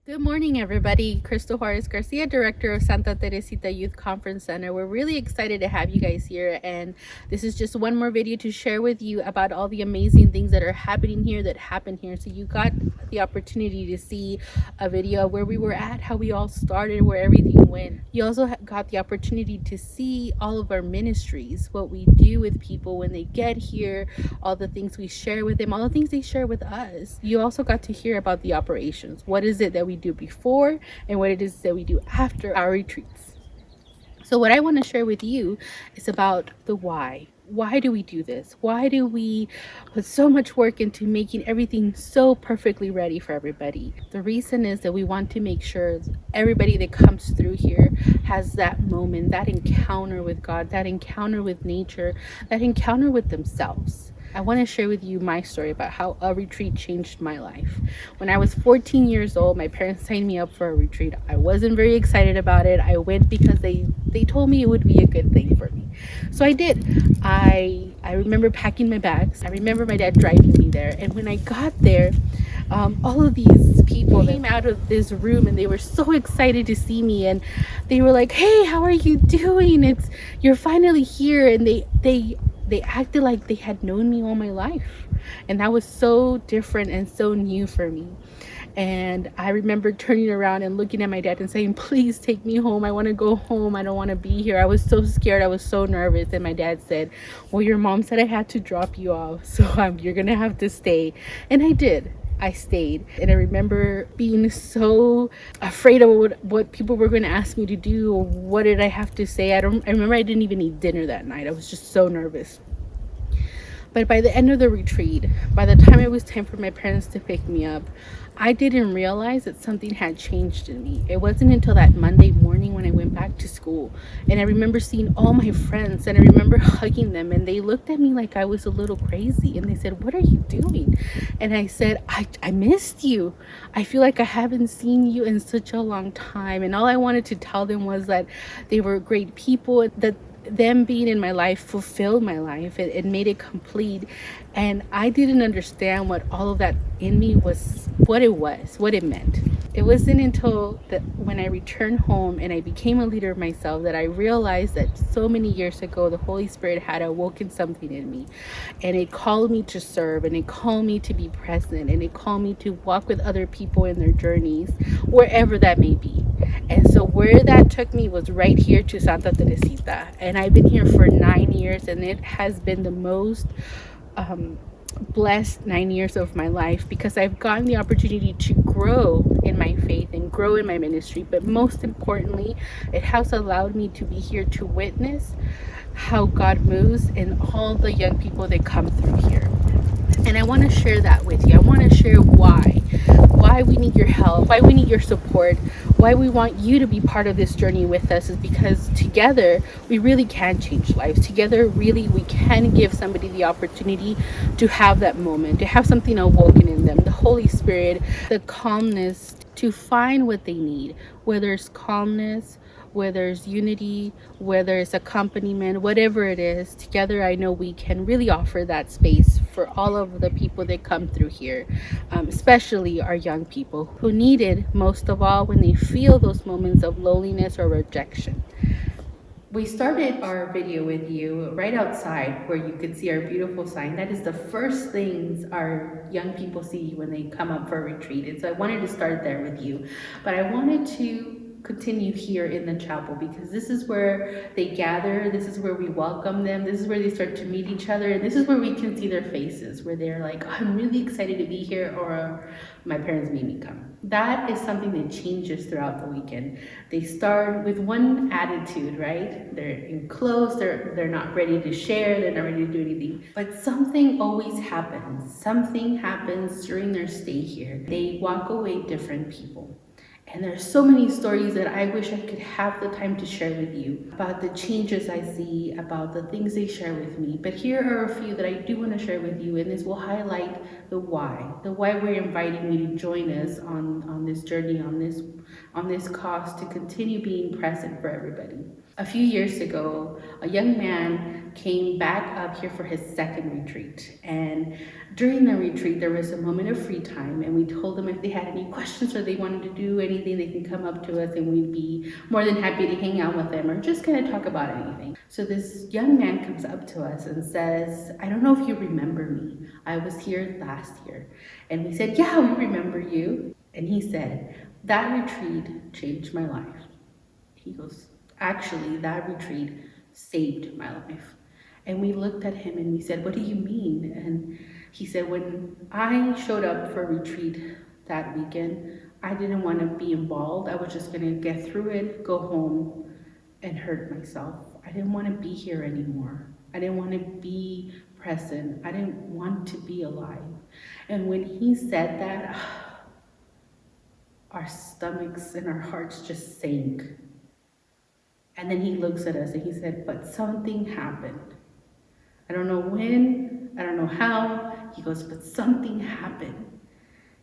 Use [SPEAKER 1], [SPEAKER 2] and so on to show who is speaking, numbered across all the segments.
[SPEAKER 1] Good morning, everybody. Cristal Juarez Garcia, Director of Santa Teresita Youth Conference Center. We're really excited to have you guys here, and this is just one more video to share with you about all the amazing things that are happening here, that happen here. So you got the opportunity to see a video of where we were at, how we all started, where everything went. You also got the opportunity to see all of our ministries, what we do with people when they get here, all the things we share with them, all the things they share with us. You also got to hear about the operations. What is it that we do before and what it is that we do after our retreats? So what I want to share with you is about the why. Why do we do this? Why do we put so much work into making everything so perfectly ready for everybody? The reason is that we want to make sure everybody that comes through here has that moment, that encounter with God, that encounter with nature, that encounter with themselves. I want to share with you my story about how a retreat changed my life. When I was 14 years old, my parents signed me up for a retreat. I wasn't very excited about it. I went because they told me it would be a good thing for me. So I did. I remember packing my bags. I remember my dad driving me there. And when I got there, all of these people came out of this room and they were so excited to see me, and they were like, "Hey, how are you doing? You're finally here." And they acted like they had known me all my life, and that was so different and so new for me. And I remember turning around and looking at my dad and saying, "Please take me home. I want to go home. I don't want to be here." I was so scared. I was so nervous. And my dad said, "Well, your mom said I had to drop you off, so you're gonna have to stay." And I did. I stayed. And I remember being so afraid of what people were going to ask me to do, or what did I have to say. I remember I didn't even eat dinner that night. I was just so nervous. But by the end of the retreat, by the time it was time for my parents to pick me up, I didn't realize that something had changed in me. It wasn't until that Monday morning when I went back to school. And I remember seeing all my friends, and I remember hugging them, and they looked at me like I was a little crazy. And they said, "What are you doing?" And I said, I missed you. I feel like I haven't seen you in such a long time. And all I wanted to tell them was that they were great people, that them being in my life fulfilled my life. It made it complete. And I didn't understand what all of that in me was, what it meant. It wasn't until when I returned home and I became a leader myself, that I realized that so many years ago the Holy Spirit had awoken something in me, and it called me to serve, and it called me to be present, and it called me to walk with other people in their journeys, wherever that may be. And so where that took me was right here to Santa Teresita. And I've been here for 9 years, and it has been the most blessed 9 years of my life, because I've gotten the opportunity to grow in my faith and grow in my ministry. But most importantly, it has allowed me to be here to witness how God moves in all the young people that come through here. And I want to share that with you. I want to share why we need your help, why we need your support, why we want you to be part of this journey with us, is because together we really can change lives. Together, really, we can give somebody the opportunity to have that moment, to have something awoken in them, the Holy Spirit, the calmness to find what they need, whether it's calmness, whether it's unity, whether it's accompaniment, whatever it is. Together, I know we can really offer that space for all of the people that come through here, especially our young people who need it most of all when they feel those moments of loneliness or rejection. We started our video with you right outside where you could see our beautiful sign. That is the first things our young people see when they come up for a retreat. And so I wanted to start there with you. But I wanted to continue here in the chapel, because this is where they gather, this is where we welcome them, this is where they start to meet each other, and this is where we can see their faces, where they're like, "I'm really excited to be here," or "My parents made me come." That is something that changes throughout the weekend. They start with one attitude, right? They're enclosed, they're not ready to share, they're not ready to do anything. But something always happens. Something happens during their stay here. They walk away different people. And there's so many stories that I wish I could have the time to share with you about the changes I see, about the things they share with me. But here are a few that I do want to share with you, and this will highlight the why we're inviting you to join us on this journey, on this cause to continue being present for everybody. A few years ago, a young man came back up here for his second retreat. And during the retreat, there was a moment of free time, and we told them if they had any questions or they wanted to do anything, they can come up to us and we'd be more than happy to hang out with them or just kind of talk about anything. So this young man comes up to us and says, I don't know if you remember me. I was here last year. And we said, yeah, we remember you. And he said, that retreat changed my life. He goes, actually, that retreat saved my life. And we looked at him and we said, what do you mean? And he said, when I showed up for a retreat that weekend, I didn't want to be involved. I was just going to get through it, go home, and hurt myself. I didn't want to be here anymore. I didn't want to be present. I didn't want to be alive. And when he said that, our stomachs and our hearts just sank. And then he looks at us and he said, but something happened. I don't know when, I don't know how. He goes, but something happened.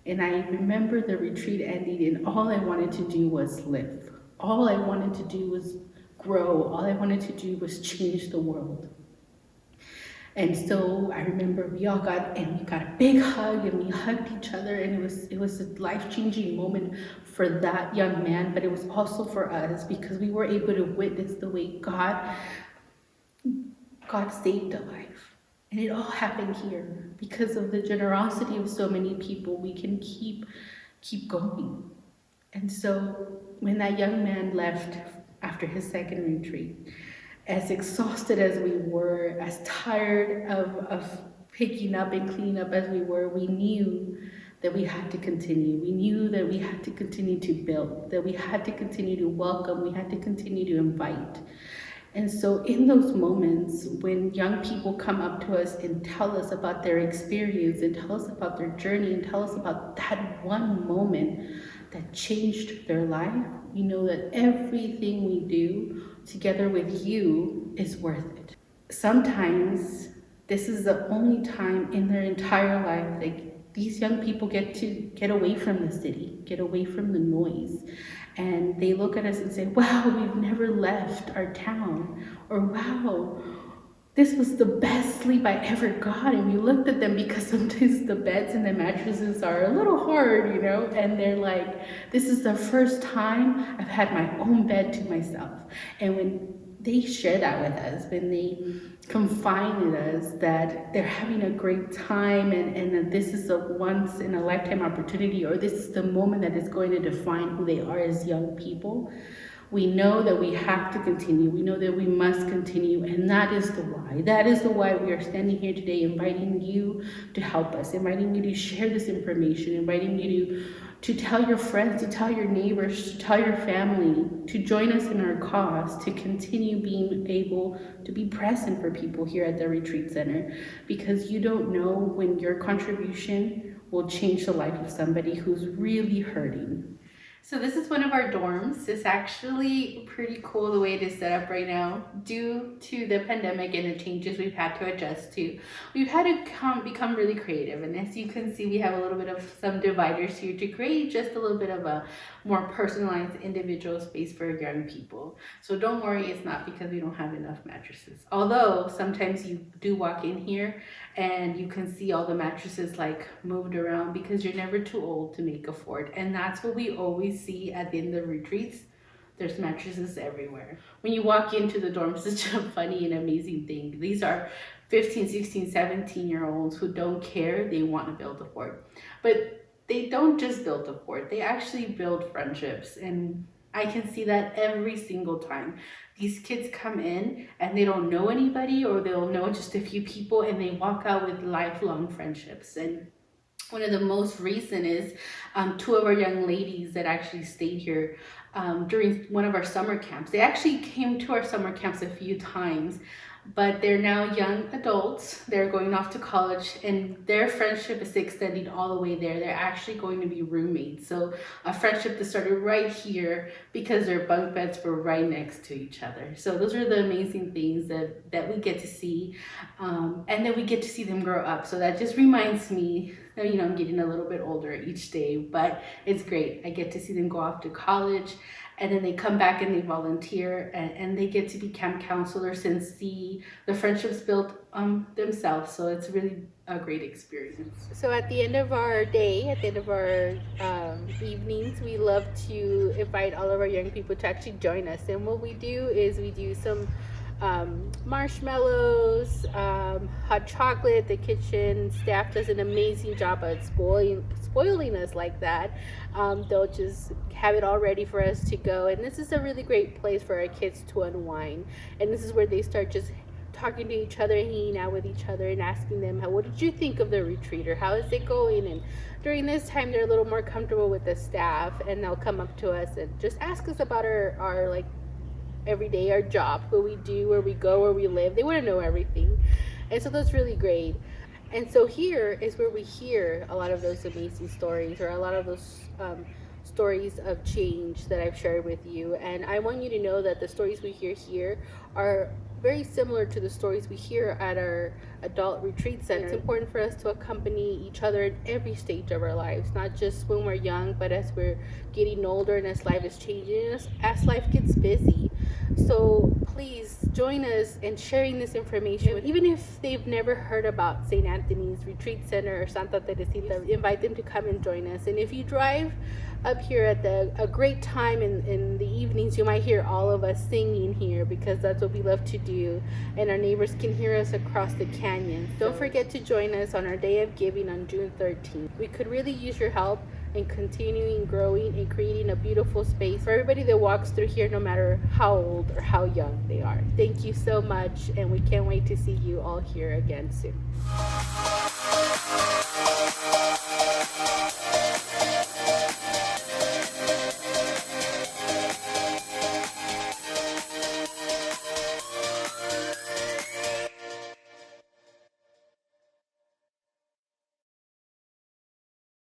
[SPEAKER 1] And I remember the retreat ending and all I wanted to do was live. All I wanted to do was grow. All I wanted to do was change the world. And so I remember we got a big hug and we hugged each other, and it was a life-changing moment for that young man, but it was also for us because we were able to witness the way God saved a life. And it all happened here because of the generosity of so many people. We can keep going. And so when that young man left after his second retreat, as exhausted as we were, as tired of picking up and cleaning up as we were, we knew that we had to continue. We knew that we had to continue to build, that we had to continue to welcome, we had to continue to invite. And so in those moments when young people come up to us and tell us about their experience and tell us about their journey and tell us about that one moment that changed their life, we know that everything we do together with you is worth it. Sometimes this is the only time in their entire life that these young people get to get away from the city, get away from the noise. And they look at us and say, wow, we've never left our town. Or wow, this was the best sleep I ever got. And we looked at them because sometimes the beds and the mattresses are a little hard, and they're like, this is the first time I've had my own bed to myself. And when they share that with us, when they confide in us that they're having a great time and that this is a once in a lifetime opportunity, or this is the moment that is going to define who they are as young people, we know that we have to continue. We know that we must continue, and that is the why. That is the why we are standing here today, inviting you to help us, inviting you to share this information, inviting you to tell your friends, to tell your neighbors, to tell your family, to join us in our cause, to continue being able to be present for people here at the retreat center, because you don't know when your contribution will change the life of somebody who's really hurting. So this is one of our dorms. It's actually pretty cool the way it is set up right now. Due to the pandemic and the changes we've had to adjust to, we've had to become really creative. And as you can see, we have a little bit of some dividers here to create just a little bit of a more personalized individual space for young people. So don't worry, it's not because we don't have enough mattresses. Although sometimes you do walk in here and you can see all the mattresses like moved around because you're never too old to make a fort. And that's what we always see at the end of retreats. There's mattresses everywhere. When you walk into the dorms, it's just a funny and amazing thing. These are 15, 16, 17-year-olds who don't care. They want to build a fort. But they don't just build a fort. They actually build friendships. And I can see that every single time. These kids come in and they don't know anybody, or they'll know just a few people, and they walk out with lifelong friendships. And one of the most recent is two of our young ladies that actually stayed here during one of our summer camps. They actually came to our summer camps a few times, but they're now young adults. They're going off to college, and their friendship is extending all the way there. They're actually going to be roommates. So a friendship that started right here because their bunk beds were right next to each other. So those are the amazing things that we get to see, and then we get to see them grow up. So that just reminds me that, I'm getting a little bit older each day, but it's great. I get to see them go off to college, and then they come back and they volunteer, and they get to be camp counselors and see the friendships built themselves. So it's really a great experience. So at the end of our day, at the end of our evenings, we love to invite all of our young people to actually join us. And what we do is we do some marshmallows, hot chocolate. The kitchen staff does an amazing job at spoiling us like that. They'll just have it all ready for us to go, and this is a really great place for our kids to unwind. And this is where they start just talking to each other, hanging out with each other, and asking them, what did you think of the retreat, or how is it going? And during this time, they're a little more comfortable with the staff, and they'll come up to us and just ask us about our like every day, our job, what we do, where we go, where we live. They want to know everything, and so that's really great. And so here is where we hear a lot of those amazing stories, or a lot of those stories of change that I've shared with you. And I want you to know that the stories we hear here are very similar to the stories we hear at our adult retreat center. It's important for us to accompany each other at every stage of our lives, not just when we're young, but as we're getting older and as life is changing, as life gets busy. So please join us in sharing this information. Even if they've never heard about St. Anthony's Retreat Center or Santa Teresita, invite them to come and join us. And if you drive up here at a great time in the evenings, you might hear all of us singing here, because that's what we love to do, and our neighbors can hear us across the canyon. Don't forget to join us on our Day of Giving on June 13th. We could really use your help in continuing growing and creating a beautiful space for everybody that walks through here, no matter how old or how young they are. Thank you so much, and we can't wait to see you all here again soon.